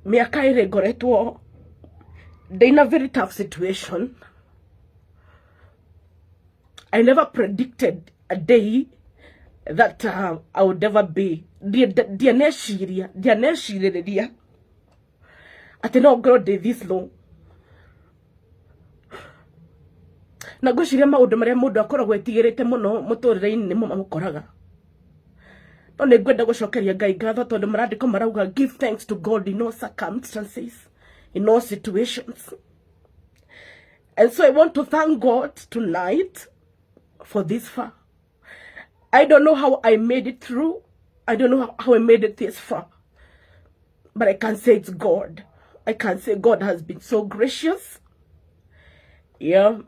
miaka ire ngoretwo in a very tough situation. I never predicted a day that I would ever be. Dianeshiria ati no grow day this long. Na gwiciria maundu maria mundu akoragwo etigirite muno muturire-ini nimo mamukoraga. No nĩ ngwenda gũcokeria Ngai ngatho tondũ marandĩko marauga give thanks to God in all circumstances, in all situations. And so I want to thank God tonight for this far. I don't know how I made it through. I don't know how I made it this far. But I can say it's God. I can say God has been so gracious. Yeah.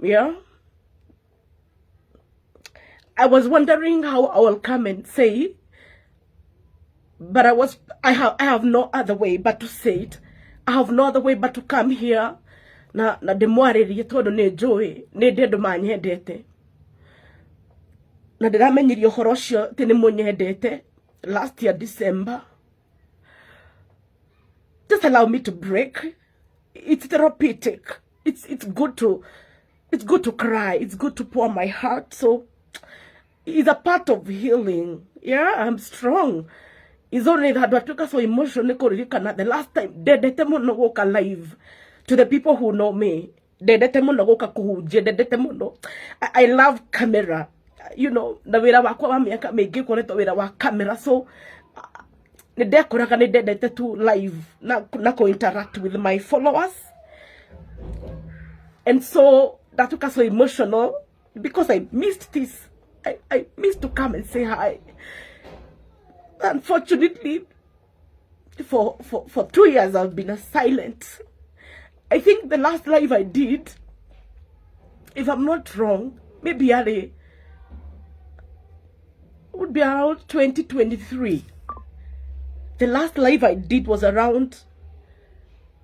I was wondering how I will come and say, but I have no other way but to say it. I have no other way but to come here na ndimwaririe tondu ni njui ni ndi andu manyendete na ndiramenyirie uhoro ucio ti ni munyendete last year December. Just allow me to break. It's therapeutic. It's good to cry. It's good to pour my heart. So it's a part of healing. Yeah, I'm strong. It's only that I took so emotional. The last time, dedete muno goka live to the people who know me. Dedete muno goka kuhunjia. Dedete muno. I love camera. You know, na wira wakwa wa miaka mingi koretwo wira wa camera. So nidekoraga ni dedete to live na ko interact with my followers. And so that took us so emotional because I missed this. I missed to come and say hi. Unfortunately, for 2 years I've been silent. I think the last live I did, if I'm not wrong, maybe would be around 2023. The last live I did was around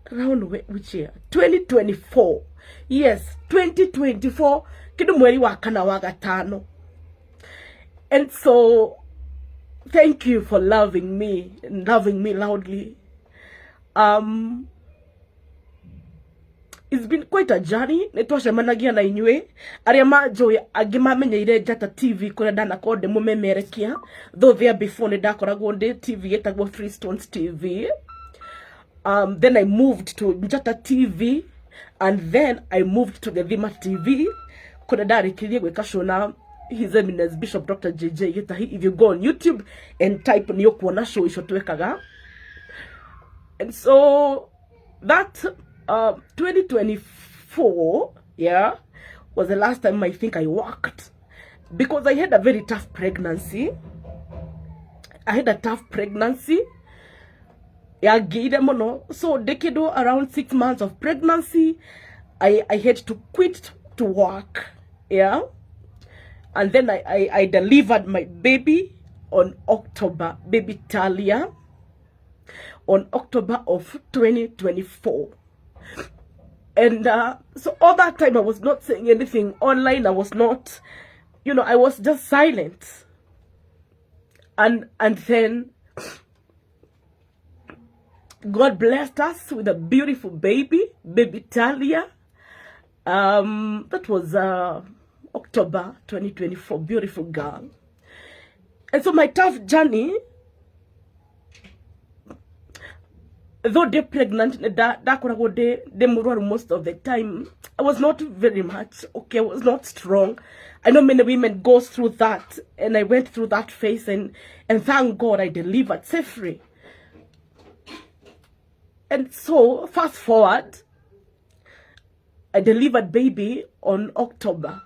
which year? 2024. Yes, 2024. Kidu mweri wa kana wa gatano. And so thank you for loving me and loving me loudly. It's been quite a journey. Nitwacemanagia na inyue aria manjoy angi mamenyeire Njata TV kuria ndanako ndi mumemerekia, though there before ni ndakoragwo ndi TV etagwo Freestones TV. Then I moved to Njata TV, and then I moved to Gethima TV kuria ndarikirie gwika show na His Eminence Bishop Dr. JJ Gitahi. If you go on YouTube and type ni ukuona show icio twekaga. And so that 2024, yeah, was the last time I think I worked, because I had a very tough pregnancy. Yeah, so decade around 6 months of pregnancy, I had to quit to work. Yeah. And then I delivered my baby on October, baby Talia, on October of 2024. And so all that time I was not saying anything online. I was not, you know, I was just silent. And then God blessed us with a beautiful baby Talia. That was October 2024, beautiful girl. And so my tough journey, though they pregnant, most of the time, I was not very much okay. I was not strong. I know many women go through that, and I went through that phase, and thank God I delivered safely. And so fast forward, I delivered baby on October.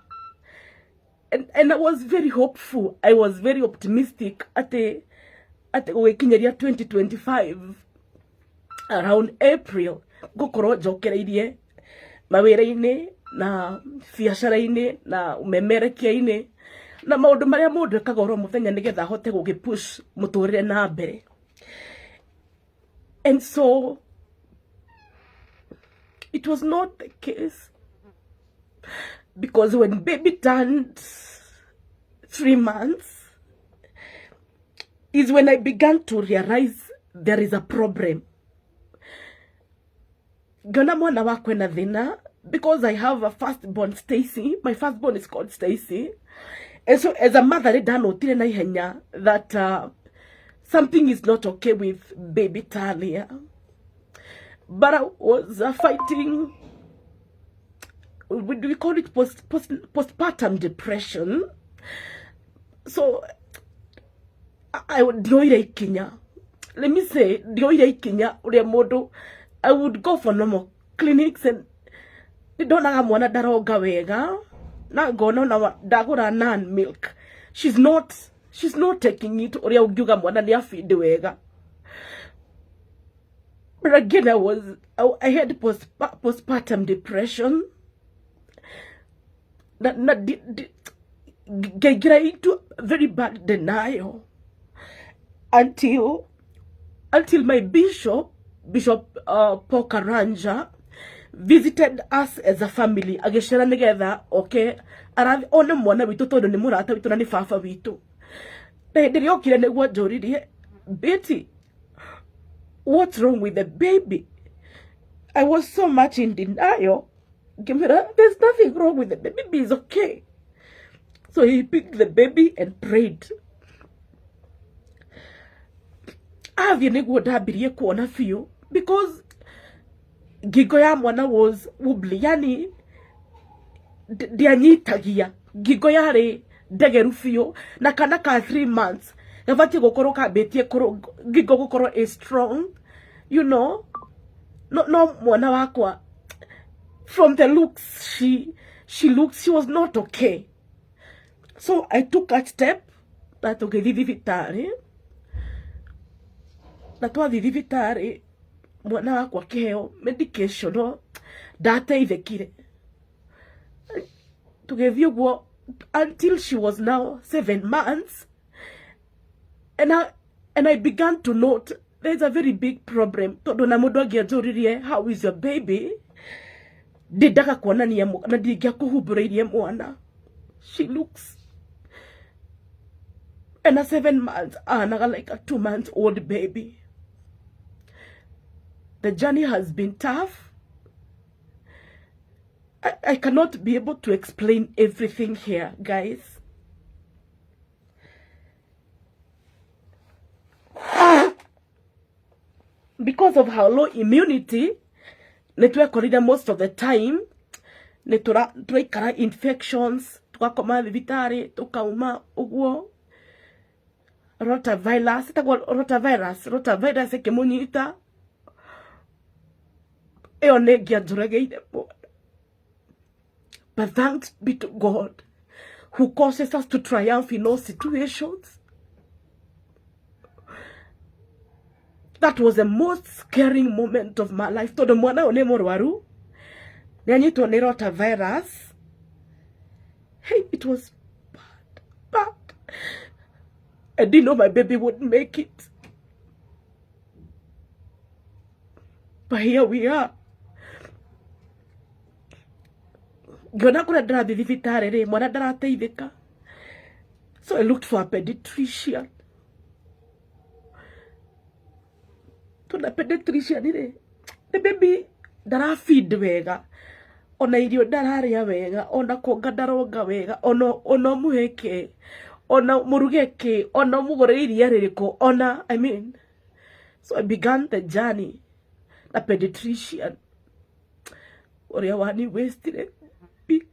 And I was very hopeful. I was very optimistic at the waking year 2025. Around April, gukoro jokereirie mawira-ini na biacara-ini na mumemerekia-ini na maundu maria mundu ekaga oro muthenya nigetha hote gugipush muturire na mbere. And so it was not the case, because when baby turned 3 months is when I began to realize there is a problem. ngona mwana wakwa na thina, because I have a firstborn, Stacy. My firstborn is called Stacy. And so as a mother, I notire na ihenya that something is not okay with baby Talia. But I was fighting, we call it postpartum depression. So I would dioire Kenya. Let me say, dioire Kenya, I would go for normal clinics and they don't have one daroga wega. Na gono na dagora nan milk. She's not taking it or ugyuga mwana ni feed wega. But again, I had postpartum depression. Get into very bad denial until my bishop Paul Karanja visited us as a family. Ageshera together, okay. Arathi ona mwana witu tondu ni murata witu na ni fafa witu. Na ndiri okire negwa njoririe, Betty, what's wrong with the baby? I was so much in denial. There's nothing wrong with the baby. Baby is okay. So he picked the baby and prayed. Avye negwa dabirie kuona fiyo because gigo ya mwana was wobbly, yani dianyitagia gigo yari ndegeru fiyo na kana ka 3 months gavati gukoro ka betie gigo gukoro is strong, you know. No mwana wakwa, from the looks she was not okay. So I took that step that to get vitari mwana wakwa kiheo medication no ndateithekire tugethie guo until she was now 7 months, and I began to note there's a very big problem. Tondu na mundu angianjuririe how is your baby, ndidaga kuonania na ndingia kuhumburirie mwana. She looks, and a 7 months anaga like a 2 months old baby. The journey has been tough. I cannot be able to explain everything here, guys. Because of how low immunity, netwekorire most of the time, neturaikara infections, tukakoma thibitari, tukauma uguo. Rotavirus ekemunyita. But thanks be to God who causes us to triumph in all situations. That was the most scaring moment of my life. Todo mwana one morwaru. Nyanyito ne rotavirus. Hey, it was bad. I didn't know my baby would make it. But here we are. Gona kuna drathi thibitari ri mwana ndarateithika. So I looked for a pediatrician. Tuna pediatrician ri the baby ndarafeed wega, ona irio ndararia wega, ona konga ndaronga wega, ona muheke, ona murugeke, ona mugore iria ririko, ona I mean. So I began the journey. The pediatrician oria wani wasted big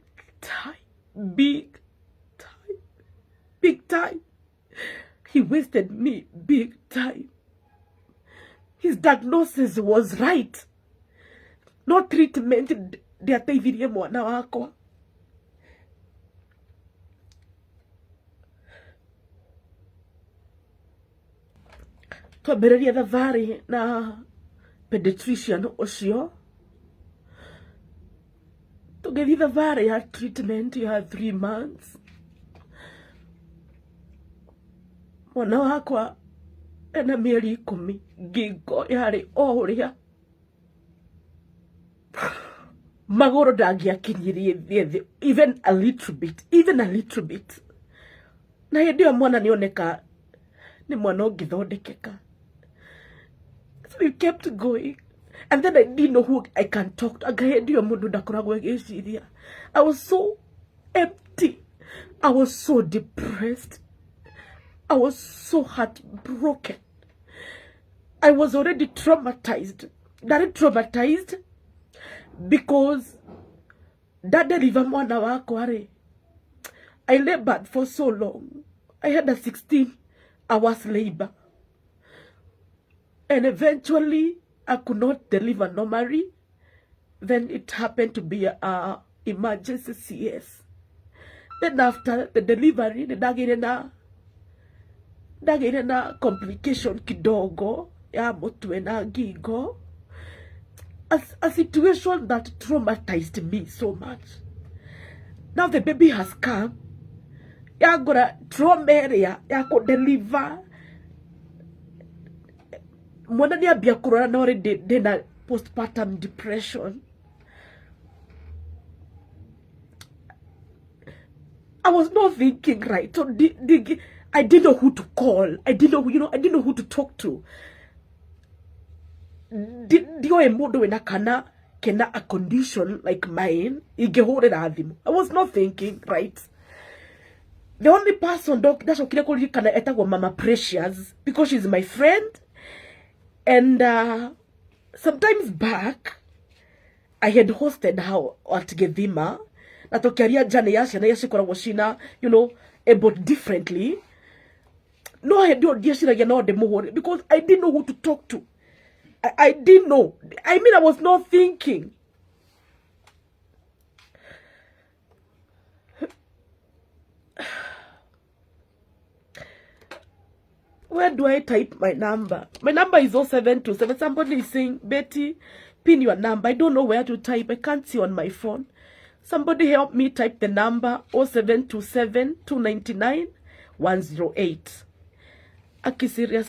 time. He wasted me big time. His diagnosis was right. No treatment ndiateithirie mwana wakwa. Twambĩrĩria thabarĩ na pediatrician ucio. Tũgĩthiĩ thabarĩ ya treatment ya 3 months. Mwana wakwa ena mĩeri 10, ngingo yarĩ o ũrĩa magũrũ ndangĩakinyirie thĩ, even a little bit. Na hĩndĩ ĩyo mwana nĩoneka nĩ mwana ũngĩthondekeka. So we kept going. And then I didn't know who I can talk to. I was so empty. I was so depressed. I was so heartbroken. I was already traumatized. Very traumatized because that deliver mwana wako are. I labored for so long. I had a 16 hours labor. And eventually, I could not deliver normally. Then it happened to be a emergency CS. Then after the delivery, the dagire na complication kidogo ya mutwe na ngingo. A situation that traumatized me so much. Now the baby has come. Ya gora trauma area ya ko deliver. Mwana ni abia kurora na already na postpartum depression. I was not thinking right. So I didn't know who to call. I didn't know who to talk to. Dio emodo na kana kena a condition like mine. I was not thinking right. The only person that's okay call you kana eta go Mama Precious because she's my friend. And sometimes back, I had hosted her at Gedima. Natokiaria jane yasha na yashi kwa washina, about differently. No, I don't know the more because I didn't know who to talk to. I didn't know. I mean, I was not thinking. Where do I type my number? My number is 0727. Somebody is saying, Betty, pin your number. I don't know where to type. I can't see on my phone. Somebody help me type the number 0727 299 108. Aki serious.